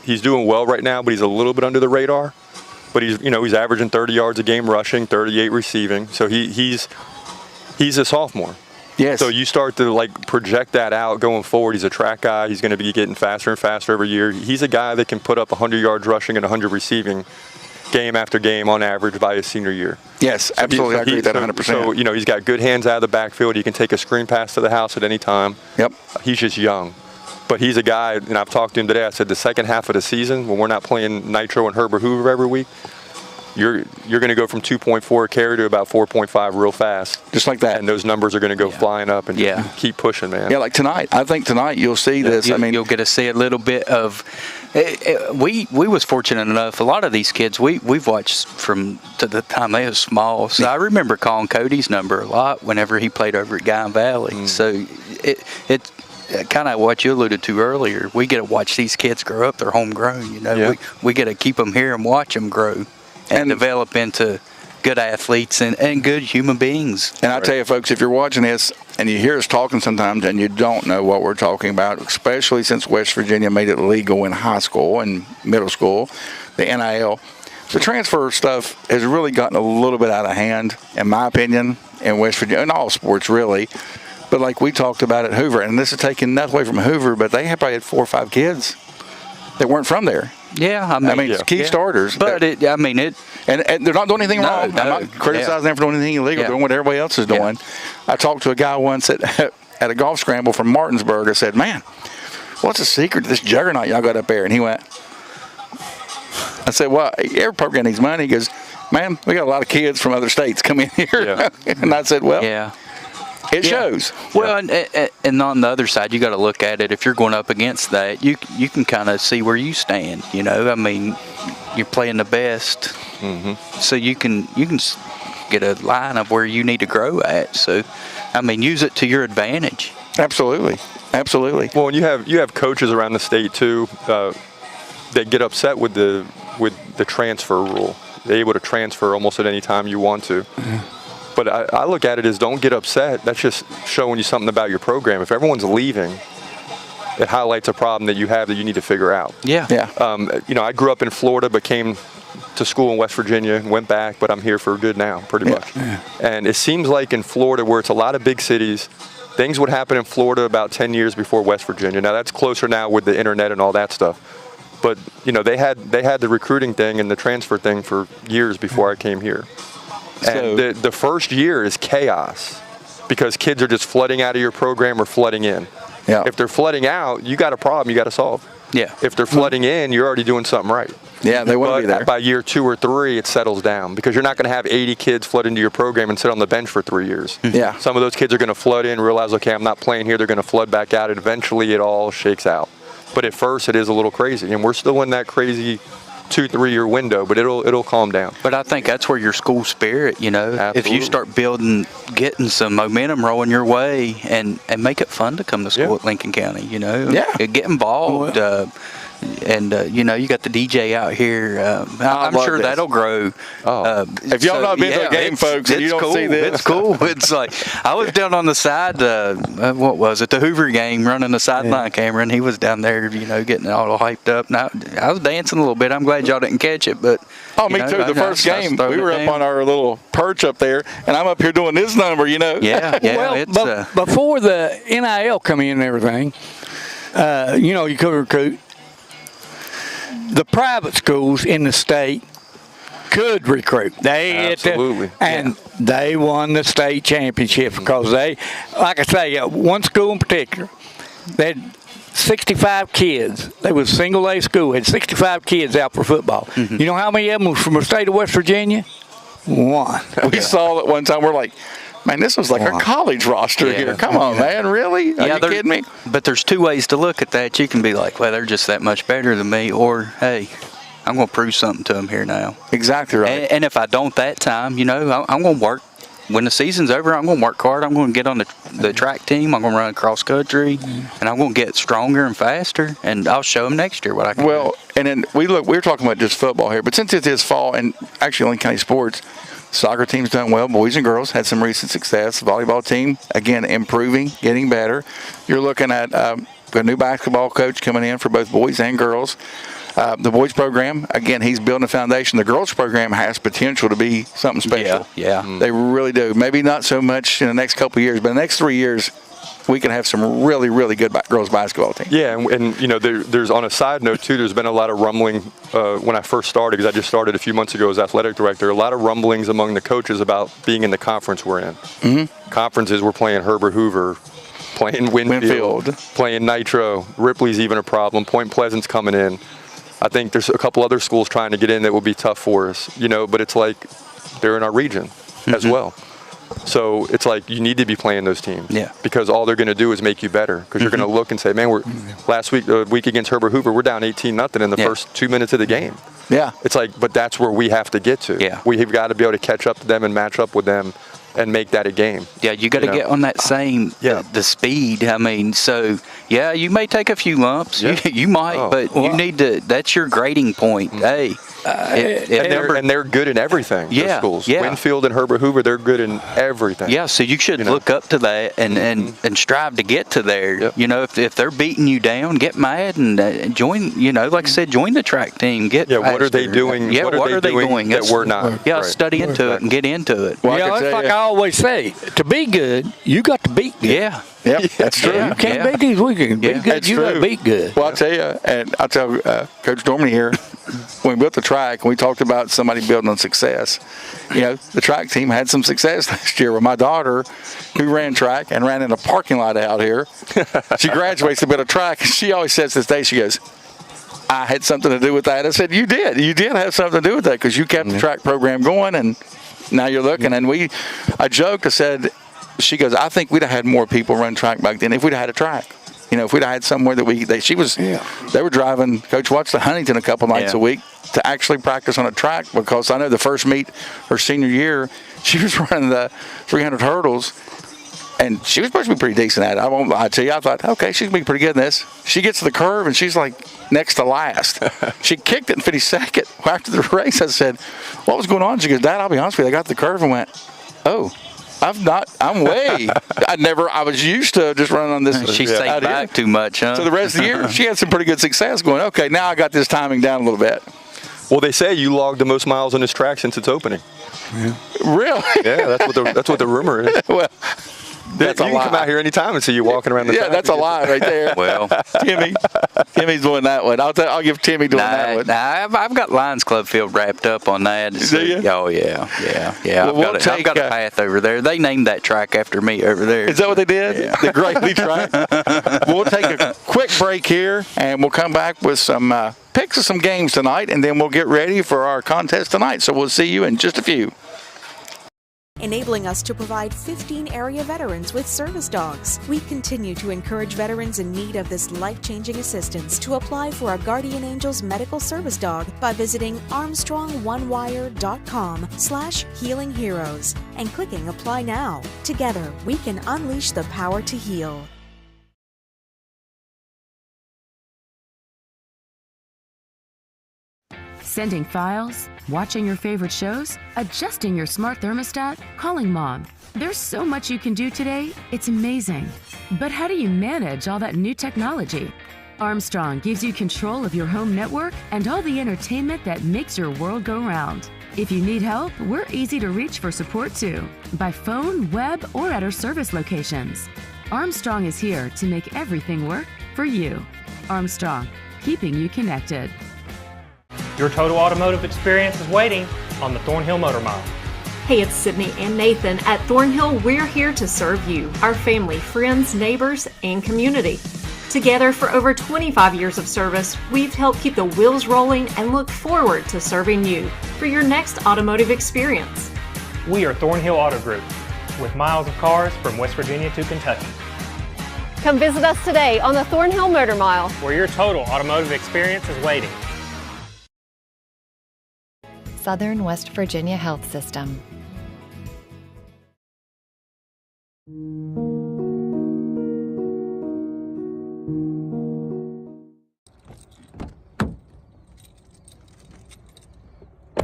he's doing well right now, but he's a little bit under the radar. But he's averaging 30 yards a game rushing, 38 receiving. So he's a sophomore. Yes. So you start to project that out going forward. He's a track guy. He's going to be getting faster and faster every year. He's a guy that can put up 100 yards rushing and 100 receiving game after game on average by his senior year. Yes, absolutely. I agree with that 100%. So, he's got good hands out of the backfield. He can take a screen pass to the house at any time. Yep. He's just young. But he's a guy, and I've talked to him today, I said the second half of the season, when we're not playing Nitro and Herbert Hoover every week, you're going to go from 2.4 carry to about 4.5 real fast. Just like that. And those numbers are going to go flying up and just keep pushing, man. Yeah, like tonight. I think tonight you'll see this. You'll get to see a little bit of we was fortunate enough. A lot of these kids we've watched from the time they was small. So I remember calling Cody's number a lot whenever he played over at Guyan Valley. So it's kind of what you alluded to earlier. We get to watch these kids grow up. They're homegrown. We get to keep them here and watch them grow and develop into good athletes and good human beings. And I tell you, folks, if you're watching this and you hear us talking sometimes and you don't know what we're talking about, especially since West Virginia made it legal in high school and middle school, the NIL, the transfer stuff has really gotten a little bit out of hand, in my opinion, in West Virginia, in all sports really. But like we talked about at Hoover, and this is taking nothing away from Hoover, but they probably had 4 or 5 kids that weren't from there. Yeah, key starters. But and they're not doing anything wrong. I'm not criticizing them for doing anything illegal. They're doing what everybody else is doing. I talked to a guy once at a golf scramble from Martinsburg. I said, "Man, what's the secret to this juggernaut y'all got up there?" And he went, I said, "Well, every program needs money." He goes, "Man, we got a lot of kids from other states come in here." Yeah. And I said, "Well, it shows." Well, and on the other side, you got to look at it. If you're going up against that, you can kind of see where you stand. You're playing the best, so you can get a line of where you need to grow at. So, use it to your advantage. Absolutely. Well, and you have coaches around the state too that get upset with the transfer rule. They're able to transfer almost at any time you want to. But I look at it as, don't get upset. That's just showing you something about your program. If everyone's leaving, it highlights a problem that you have that you need to figure out. Yeah. I grew up in Florida, but came to school in West Virginia and went back, but I'm here for good now, pretty much. Yeah. And it seems like in Florida, where it's a lot of big cities, things would happen in Florida about 10 years before West Virginia. Now, that's closer now with the internet and all that stuff. But, they had the recruiting thing and the transfer thing for years before I came here. And the first year is chaos because kids are just flooding out of your program or flooding in. Yeah. If they're flooding out, you got a problem you got to solve. Yeah. If they're flooding in, you're already doing something right. Yeah, they want to be there. By year 2 or 3, it settles down because you're not going to have 80 kids flood into your program and sit on the bench for 3 years. Yeah. Some of those kids are going to flood in, realize, okay, I'm not playing here. They're going to flood back out, and eventually it all shakes out. But at first, it is a little crazy, and we're still in that crazy 2-3 year window, but it'll calm down. But I think that's where your school spirit, Absolutely. If you start getting some momentum rolling your way and make it fun to come to school at Lincoln County, get involved. You got the DJ out here. I'm sure that'll grow. If y'all not been to a game, folks, and you don't see this, it's cool. It's like I was down on the side. What was it? The Hoover game, running the sideline camera, and he was down there, getting all hyped up. Now I was dancing a little bit. I'm glad y'all didn't catch it, but me too. The first game, we were up on our little perch up there, and I'm up here doing this number. Yeah. Well, before the NIL come in and everything, you could recruit. The private schools in the state could recruit. Absolutely. They won the state championship because they, like I say, one school in particular, they had 65 kids. They was a single-A school. Had 65 kids out for football. Mm-hmm. You know how many of them was from the state of West Virginia? One. We saw it one time. We're like, man, this was like our college roster here. Come on, man. Really? Are you kidding me? But there's two ways to look at that. You can be like, well, they're just that much better than me. Or, hey, I'm going to prove something to them here now. Exactly right. And if I don't that time, you know, I'm going to work. When the season's over, I'm going to work hard. I'm going to get on the track team. I'm going to run cross country, and I'm going to get stronger and faster. And I'll show them next year what I can do. Well, and then we're talking about just football here, but since it is fall, and actually Lincoln County sports, soccer team's done well. Boys and girls had some recent success. The volleyball team, again, improving, getting better. You're looking at a new basketball coach coming in for both boys and girls. The boys program, again, he's building a foundation. The girls program has potential to be something special. Yeah. They really do. Maybe not so much in the next couple of years, but in the next 3 years, we can have some really, really good girls basketball team. Yeah, and you know, there's on a side note too, there's been a lot of rumbling when I first started, because I just started a few months ago as athletic director, a lot of rumblings among the coaches about being in the conference we're in. Mm-hmm. Conferences, we're playing Herbert Hoover, playing Winfield, playing Nitro, Ripley's even a problem, Point Pleasant's coming in. I think there's a couple other schools trying to get in that will be tough for us, you know, but it's like they're in our region as well. So it's like you need to be playing those teams, because all they're going to do is make you better, because you're going to look and say, man, the week against Herbert Hoover, we're down 18-0 in the first 2 minutes of the game. Yeah. It's like, but that's where we have to get to. Yeah. We've got to be able to catch up to them and match up with them and make that a game. Yeah, you got to get on that same, the speed. I mean, so, yeah, you may take a few lumps. Yeah. You might, but you need to, that's your grading point. Hey. And they're good in everything, those schools. Yeah. Winfield and Herbert Hoover, they're good in everything. Yeah, so you should look up to that and strive to get to there. Yep. You know, if they're beating you down, get mad and join, you know, like I said, join the track team. Get faster. What are they doing? Yeah, what are they doing that we're not? Yeah, study into it and get into it. Well, it's like I always say, to be good, you got to beat good. Yeah. Yep, that's true. You can't beat these weekends. Be good, you got to beat good. Well, I'll tell you, and I'll tell Coach Dorman here, when we built the track, and we talked about somebody building on success. You know, the track team had some success last year with my daughter, who ran track and ran in a parking lot out here. She graduates a bit of track, and she always says this day, she goes, I had something to do with that. I said, you did have something to do with that, because you kept the track program going, and now you're looking. And I joked, I said, she goes, I think we'd have had more people run track back then if we'd have had a track. You know, if we'd have had somewhere that they were driving Coach Watts to Huntington a couple nights a week to actually practice on a track, because I know the first meet her senior year, she was running the 300 hurdles, and she was supposed to be pretty decent at it. I won't lie to you. I thought, okay, she's going to be pretty good in this. She gets to the curve, and she's like next to last. She kicked it and finished second. After the race, I said, what was going on? She goes, Dad, I'll be honest with you. I got to the curve and went, oh. I was used to just running on this. She's taking back too much, huh? So the rest of the year, she had some pretty good success going, okay, now I got this timing down a little bit. Well, they say you logged the most miles on this track since its opening. Yeah. Really? Yeah, that's what the rumor is. Well, that's you a can lie. come out here anytime and see you walking around the track. Yeah, that's a lie right there. Well, Timmy's doing that one. I'll give Timmy doing that one. I've got Lions Club field wrapped up on that. Do you? Oh, yeah. Well, I've got a path over there. They named that track after me over there. Is that what they did? Yeah. The Greatly track? We'll take a quick break here, and we'll come back with some picks of some games tonight, and then we'll get ready for our contest tonight. So we'll see you in just a few. Enabling us to provide 15 area veterans with service dogs. We continue to encourage veterans in need of this life-changing assistance to apply for a Guardian Angels medical service dog by visiting ArmstrongOneWire.com/healingheroes and clicking Apply Now. Together, we can unleash the power to heal. Sending files, watching your favorite shows, adjusting your smart thermostat, calling mom. There's so much you can do today, it's amazing. But how do you manage all that new technology? Armstrong gives you control of your home network and all the entertainment that makes your world go round. If you need help, we're easy to reach for support too, by phone, web, or at our service locations. Armstrong is here to make everything work for you. Armstrong, keeping you connected. Your total automotive experience is waiting on the Thornhill Motor Mile. Hey, it's Sydney and Nathan. At Thornhill, we're here to serve you, our family, friends, neighbors, and community. Together for over 25 years of service, we've helped keep the wheels rolling and look forward to serving you for your next automotive experience. We are Thornhill Auto Group, with miles of cars from West Virginia to Kentucky, Come visit us today on the Thornhill Motor Mile, where your total automotive experience is waiting. Southern West Virginia Health System.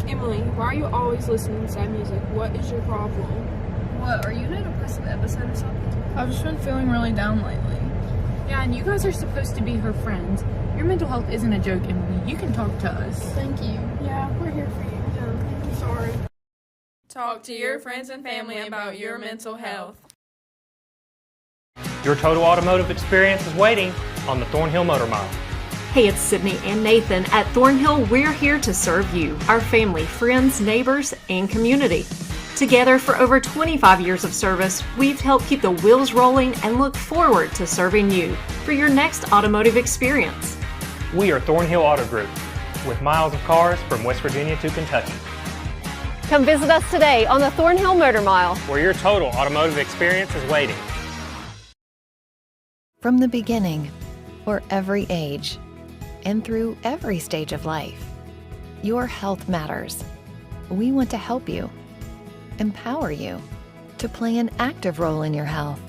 Emily, why are you always listening to sad music? What is your problem? What, are you in a depressive episode or something? I've just been feeling really down lately. Yeah, and you guys are supposed to be her friends. Your mental health isn't a joke, Emily. You can talk to us. Thank you. Yeah, we're here for you. Yeah, I'm sorry. Talk to your friends and family about your mental health. Your total automotive experience is waiting on the Thornhill Motor Mile. Hey, it's Sydney and Nathan. At Thornhill, we're here to serve you, our family, friends, neighbors, and community. Together for over 25 years of service, we've helped keep the wheels rolling and look forward to serving you for your next automotive experience. We are Thornhill Auto Group, with miles of cars from West Virginia to Kentucky, Come visit us today on the Thornhill Motor Mile, where your total automotive experience is waiting. From the beginning, for every age, and through every stage of life, your health matters. We want to help you, empower you, to play an active role in your health,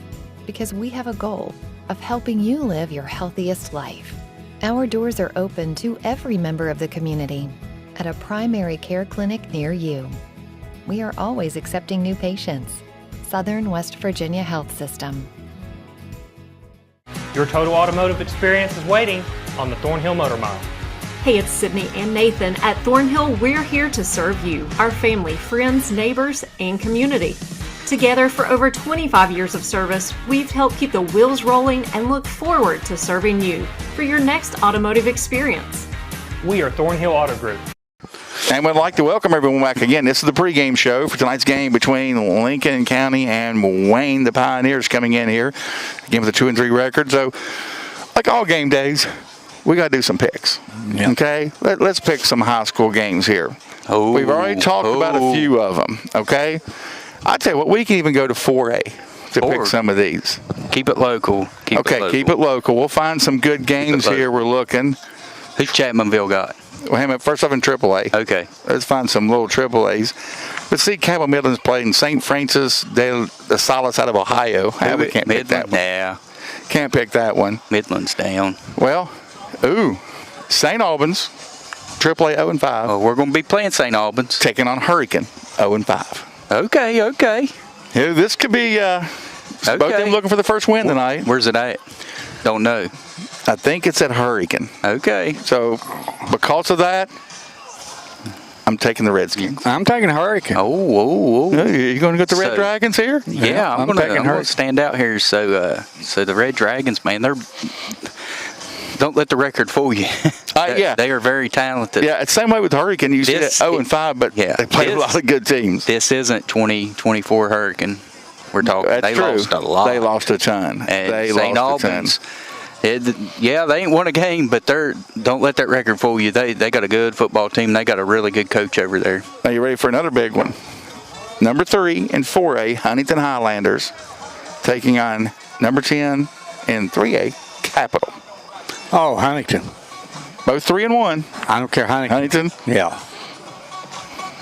because we have a goal of helping you live your healthiest life. Our doors are open to every member of the community at a primary care clinic near you. We are always accepting new patients. Southern West Virginia Health System. Your total automotive experience is waiting on the Thornhill Motor Mile. Hey, it's Sydney and Nathan. At Thornhill, we're here to serve you, our family, friends, neighbors, and community. Together for over 25 years of service, we've helped keep the wheels rolling and look forward to serving you for your next automotive experience. We are Thornhill Auto Group. And we'd like to welcome everyone back again. This is the pregame show for tonight's game between Lincoln County and Wayne. The Pioneers coming in here, again with a 2-3 record. So, like all game days, we got to do some picks. Yeah. Okay? Let's pick some high school games here. Oh, we've already talked about a few of them. Okay? I tell you what, we can even go to 4A to pick some of these. Keep it local. Keep it local. We'll find some good games here. We're looking. Who's Chapmanville got? Well, first off in AAA. Okay. Let's find some little AAAs. But see, Cabell Midland's playing St. Francis de Sales out of Ohio. We can't pick that one. Yeah. Can't pick that one. Midland's down. Well, St. Albans, AAA 0-5. Oh, we're going to be playing St. Albans. Taking on Hurricane 0-5. Okay. Yeah, this could be both of them looking for the first win tonight. Where's it at? Don't know. I think it's at Hurricane. Okay. So, because of that, I'm taking the Redskins. I'm taking Hurricane. Oh. You going to get the Red Dragons here? Yeah, I'm going to stand out here. So the Red Dragons, man, don't let the record fool you. Yeah. They are very talented. Yeah, it's the same way with Hurricane. You said 0-5, but they played a lot of good teams. This isn't 2024 Hurricane. We're talking. That's they true. Lost a lot. They lost a ton. And St. Albans. They ain't won a game, but don't let that record fool you. They got a good football team. They got a really good coach over there. Are you ready for another big one? Number 3 in 4A, Huntington Highlanders, taking on number 10 in 3A, Capital. Oh, Huntington. Both 3-1. I don't care, Huntington. Yeah.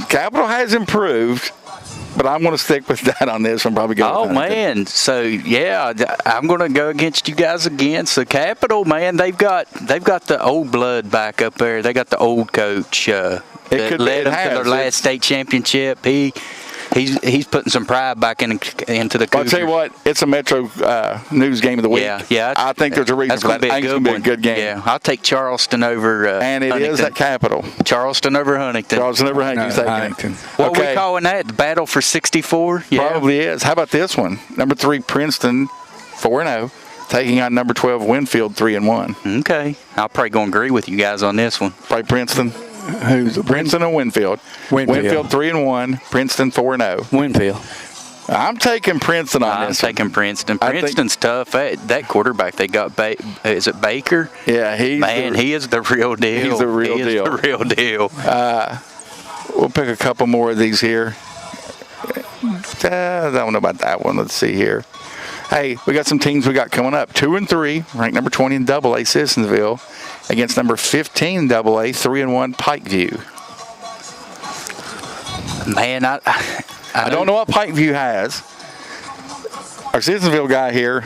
Capital has improved, but I'm going to stick with that on this one. Probably go. Man! So I'm going to go against you guys again. So Capital, man, they've got the old blood back up there. They got the old coach that led them to their last state championship. He's putting some pride back into the Cougars. I'll tell you what, it's a Metro News game of the week. Yeah. I think there's a reason for that. I think it's going to be a good game. Yeah, I'll take Charleston over and it Huntington. Is at Capital. Charleston over Huntington. Huntington. What are we calling that? The battle for 64? Yeah. Probably is. How about this one? Number 3, Princeton, 4-0, taking on number 12, Winfield, 3-1. Okay. I'll probably go and agree with you guys on this one. Probably Princeton. Who's Princeton or Winfield? Winfield 3-1, Princeton 4-0. Winfield. I'm taking Princeton on this. I'm taking Princeton. Princeton's tough. That quarterback they got, is it Baker? Yeah, he is the real deal. He's the real deal. The real deal. We'll pick a couple more of these here. I don't know about that one. Let's see here. Hey, we got some teams we got coming up. 2 and 3, ranked number 20 in AA, Sissonsville, against number 15 in AA, 3-1 Pikeview. Man, I don't know what Pikeview has. Our Sissonsville guy here,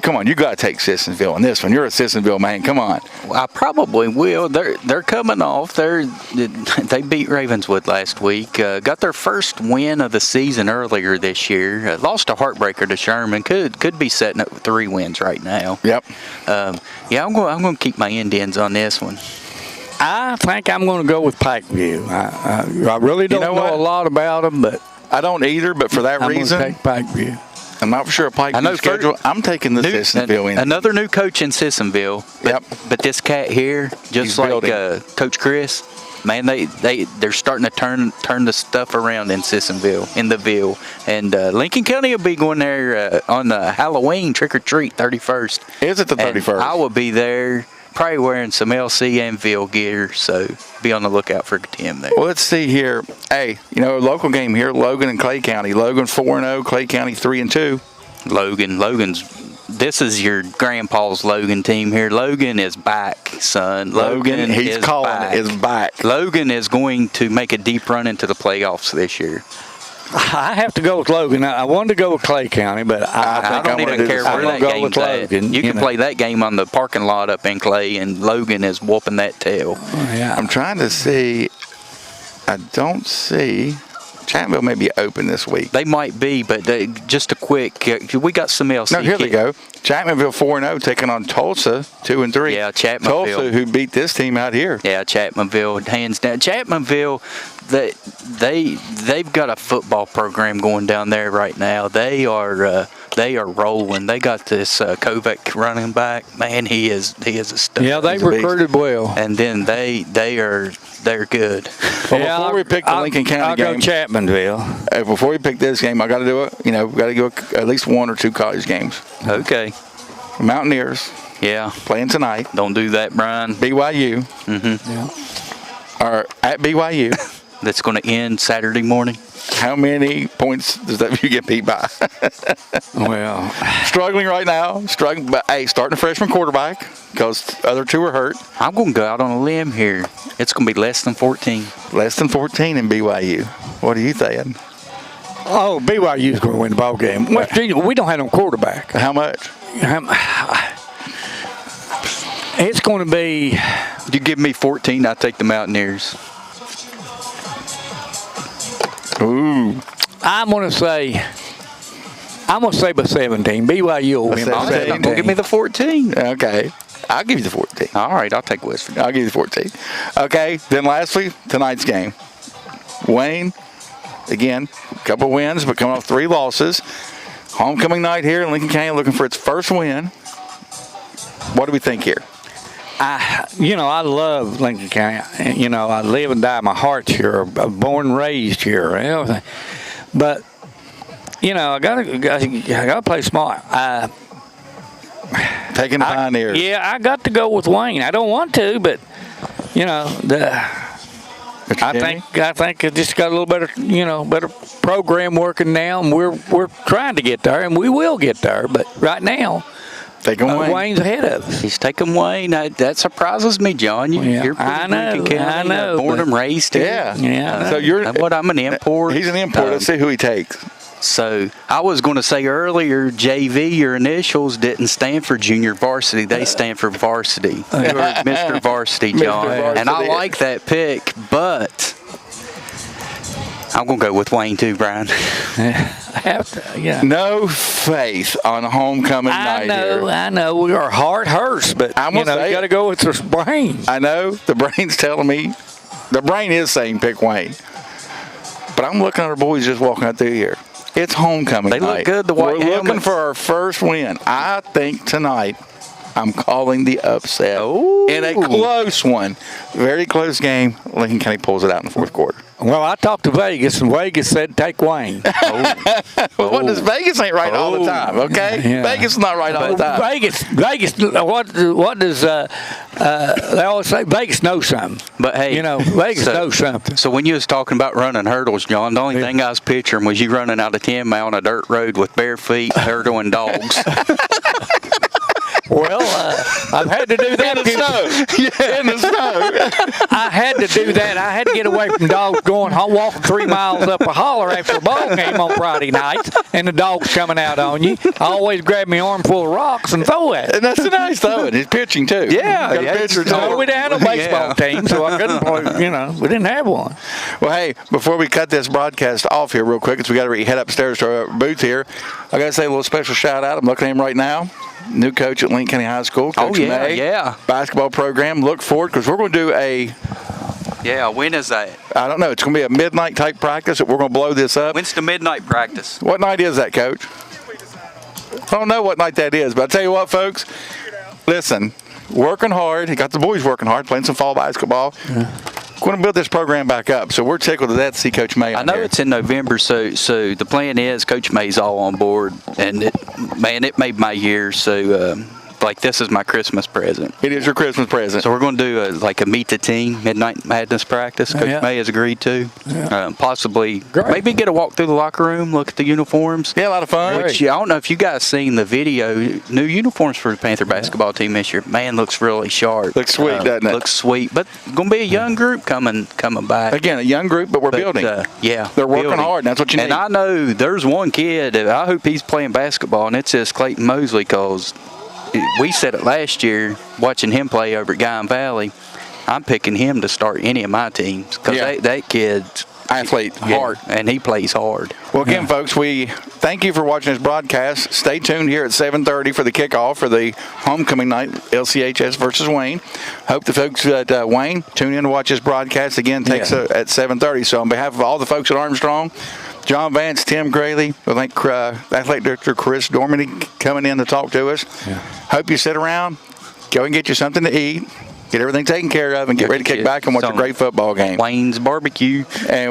come on, you got to take Sissonsville in this one. You're a Sissonsville man. Come on. I probably will. They're coming off. They beat Ravenswood last week. Got their first win of the season earlier this year. Lost a heartbreaker to Sherman. Could be setting up 3 wins right now. Yep. Yeah, I'm going to keep my Indians on this one. I think I'm going to go with Pikeview. I really don't know a lot about them, but I don't either. But for that reason, I'm going to take Pikeview. I'm not for sure a Pikeview schedule. I'm taking the Sissonsville in. Another new coach in Sissonville. But this cat here, just like Coach Chris, man, they're starting to turn the stuff around in Sissonville, in the Ville. And Lincoln County will be going there on the Halloween trick-or-treat 31st. Is it the 31st? And I will be there, probably wearing some LC and Ville gear, so be on the lookout for Tim there. Well, let's see here. Hey, a local game here, Logan and Clay County. Logan 4-0, Clay County 3-2. This is your grandpa's Logan team here. Logan is back, son. Logan he's calling is back. Logan is going to make a deep run into the playoffs this year. I have to go with Logan. I wanted to go with Clay County, but I don't even care where that game's at. You can play that game on the parking lot up in Clay, and Logan is whooping that tail. Yeah. I'm trying to see. I don't see. Chapmanville may be open this week. They might be, but just a quick. We got some LC. No, here they go. Chapmanville 4-0 taking on Tulsa 2-3. Yeah, Chapmanville. Tulsa, who beat this team out here. Yeah, Chapmanville, hands down. Chapmanville, they've got a football program going down there right now. They are rolling. They got this Kovac running back. Man, he is a stud. Yeah, they recruited well. And then they're good. Well, before we pick the Lincoln County game, I'll go Chapmanville. Before we pick this game, I got to do it. We got to go at least 1 or 2 college games. Okay. Mountaineers. Yeah. Playing tonight. Don't do that, Brian. BYU. Mm-hmm. Yeah. Are at BYU. That's going to end Saturday morning. How many points does that you get beat by? Well, struggling right now. But hey, starting a freshman quarterback because the other 2 are hurt. I'm going to go out on a limb here. It's going to be less than 14. Less than 14 in BYU. What are you saying? Oh, BYU's going to win the ball game. West Virginia, we don't have no quarterback. How much? It's going to be. You give me 14, I'll take the Mountaineers. Ooh. I'm going to say by 17. BYU will win by 17. Give me the 14. Okay. I'll give you the 14. All right, I'll take West Virginia. I'll give you the 14. Okay, then lastly, tonight's game. Wayne, again, a couple wins, but coming off 3 losses. Homecoming night here in Lincoln County, looking for its first win. What do we think here? I love Lincoln County. I live and die. My heart's here. I'm born and raised here. And everything. But I gotta play smart. Taking the Pioneers. Yeah, I got to go with Wayne. I don't want to, but I think it just got a little better, better program working now, and we're trying to get there, and we will get there. But right now, Wayne's ahead of us. He's taking Wayne. That surprises me, John. You're I know. Born and raised here. Yeah. So I'm an import. He's an import. Let's see who he takes. So I was going to say earlier, JV, your initials didn't stand for junior varsity. They stand for varsity. You're Mr. Varsity, John. Mr. Varsity. And I like that pick, but I'm going to go with Wayne too, Brian. I have to, yeah. No faith on homecoming night here. I know. Our heart hurts, but you got to go with the brain. I know. The brain's telling me. The brain is saying pick Wayne. But I'm looking at our boys just walking out through here. It's homecoming night. They look good, the white We're looking for our first win. I think tonight I'm calling the upset. Ooh. In a close one. Very close game. Lincoln County pulls it out in the 4th quarter. Well, I talked to Vegas, and Vegas said take Wayne. Well, what does Vegas ain't right all the time, okay? Yeah. Vegas is not right all the time. Vegas. What does they always say? Vegas knows something. But hey, Vegas knows something. So when you was talking about running hurdles, John, the only thing I was picturing was you running out of 10 mile on a dirt road with bare feet, hurdling dogs. Well, I've had to do that in the snow. Yeah, in the snow. I had to do that. I had to get away from dogs walking 3 miles up a holler after a ball game on Friday nights, and the dog's coming out on you. I always grab my armful of rocks and throw it. And that's a nice throwing. He's pitching too. Yeah, got a pitcher too. We didn't have a baseball team, so I couldn't play. We didn't have one. Well, hey, before we cut this broadcast off here real quick, because we got to head upstairs to our booth here, I got to say a little special shout out. I'm looking at him right now. New coach at Lincoln County High School, Coach May. Yeah. Basketball program. Look forward, because we're going to do a... Yeah, when is that? I don't know. It's going to be a midnight type practice. We're going to blow this up. When's the midnight practice? What night is that, Coach? I don't know what night that is, but I'll tell you what, folks. Listen, working hard. He got the boys working hard, playing some fall basketball. Yeah. Going to build this program back up, so we're tickled to death to see Coach May. I know here. It's in November, so the plan is Coach May's all on board, and it made my year. So this is my Christmas present. It is your Christmas present. So we're going to do a meet the team midnight madness practice. Coach May has agreed to. Possibly maybe get a walk through the locker room, look at the uniforms. Yeah, a lot of fun. Which I don't know if you guys seen the video. New uniforms for the Panther basketball team this year. Man, looks really sharp. Looks sweet, doesn't it? Looks sweet, but going to be a young group coming back. Again, a young group, but we're building. Yeah, they're working hard. And that's what you need. And I know there's one kid. I hope he's playing basketball, and it's just Clayton Mosley, because we said it last year, watching him play over at Guyan Valley. I'm picking him to start any of my teams, because that kid's athlete, hard, and he plays hard. Well, again, folks, we thank you for watching this broadcast. Stay tuned here at 7:30 for the kickoff for the homecoming night, LCHS versus Wayne. Hope the folks at Wayne tune in to watch this broadcast. Again, takes at 7:30. So on behalf of all the folks at Armstrong, John Vance, Tim Graley, I think Athletic Director Chris Dormany coming in to talk to us. Yeah. Hope you sit around, go and get you something to eat, get everything taken care of, and get ready to kick back and watch a great football game. Wayne's Barbecue. And